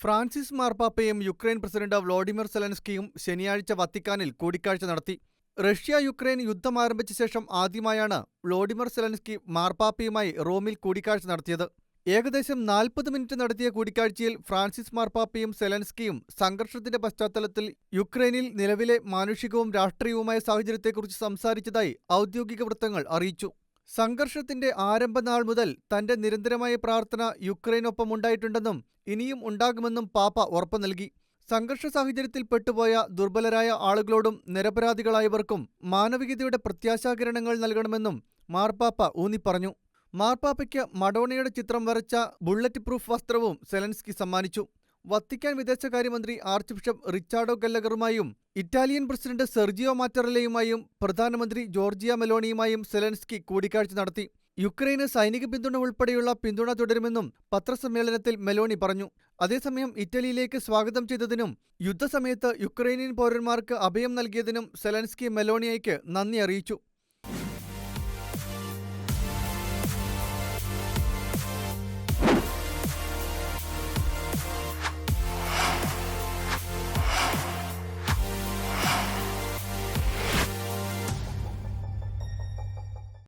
Francis മാർപ്പാപ്പയും Ukraine president Volodymyr സെലൻസ്കിയും ശനിയാഴ്ച വത്തിക്കാനിൽ കൂടിക്കാഴ്ച നടത്തി. റഷ്യ-യുക്രൈൻ യുദ്ധം ആരംഭിച്ച ശേഷം ആദ്യമായാണ് വ്ളോഡിമിർ സെലൻസ്കി മാർപ്പാപ്പയുമായി റോമിൽ കൂടിക്കാഴ്ച നടത്തിയത്. ഏകദേശം 40 മിനിറ്റ് നടത്തിയ കൂടിക്കാഴ്ചയിൽ ഫ്രാൻസിസ് മാർപ്പാപ്പയും സെലൻസ്കിയും സംഘർഷത്തിന്റെ പശ്ചാത്തലത്തിൽ യുക്രൈനിൽ നിലവിലെ മാനുഷികവും രാഷ്ട്രീയവുമായ സാഹചര്യത്തെക്കുറിച്ച് സംസാരിച്ചതായി ഔദ്യോഗിക വൃത്തങ്ങൾ അറിയിച്ചു. സംഘർഷത്തിന്റെ ആരംഭനാൾ മുതൽ തന്റെ നിരന്തരമായ പ്രാർത്ഥന യുക്രൈനൊപ്പമുണ്ടായിട്ടുണ്ടെന്നും ഇനിയും ഉണ്ടാകുമെന്നും പാപ്പ ഉറപ്പു നൽകി. സംഘർഷ സാഹചര്യത്തിൽ പെട്ടുപോയ ദുർബലരായ ആളുകളോടും നിരപരാധികളായവർക്കും മാനവികതയുടെ പ്രത്യാശാകിരണങ്ങൾ നൽകണമെന്നും മാർപ്പാപ്പ ഊന്നിപ്പറഞ്ഞു. മാർപ്പാപ്പയ്ക്ക് മഡോണയുടെ ചിത്രം വരച്ച ബുള്ളറ്റ് പ്രൂഫ് വസ്ത്രവും സെലൻസ്കി സമ്മാനിച്ചു. വത്തിക്കാൻ വിദേശകാര്യമന്ത്രി ആർച്ച് ബിഷപ്പ് റിച്ചാർഡോ ഗല്ലഗറുമായും ഇറ്റാലിയൻ പ്രസിഡന്റ് സെർജിയോ മാറ്ററെല്ലയുമായും പ്രധാനമന്ത്രി ജോർജിയ മെലോണിയുമായും സെലൻസ്കി കൂടിക്കാഴ്ച നടത്തി. യുക്രൈന് സൈനിക പിന്തുണ ഉൾപ്പെടെയുള്ള പിന്തുണ തുടരുമെന്നും പത്രസമ്മേളനത്തിൽ മെലോണി പറഞ്ഞു. അതേസമയം ഇറ്റലിയിലേക്ക് സ്വാഗതം ചെയ്തതിനും യുദ്ധസമയത്ത് യുക്രൈനിയൻ പൗരന്മാർക്ക് അഭയം നൽകിയതിനും സെലൻസ്കി മെലോണിയയ്ക്ക് നന്ദി അറിയിച്ചു.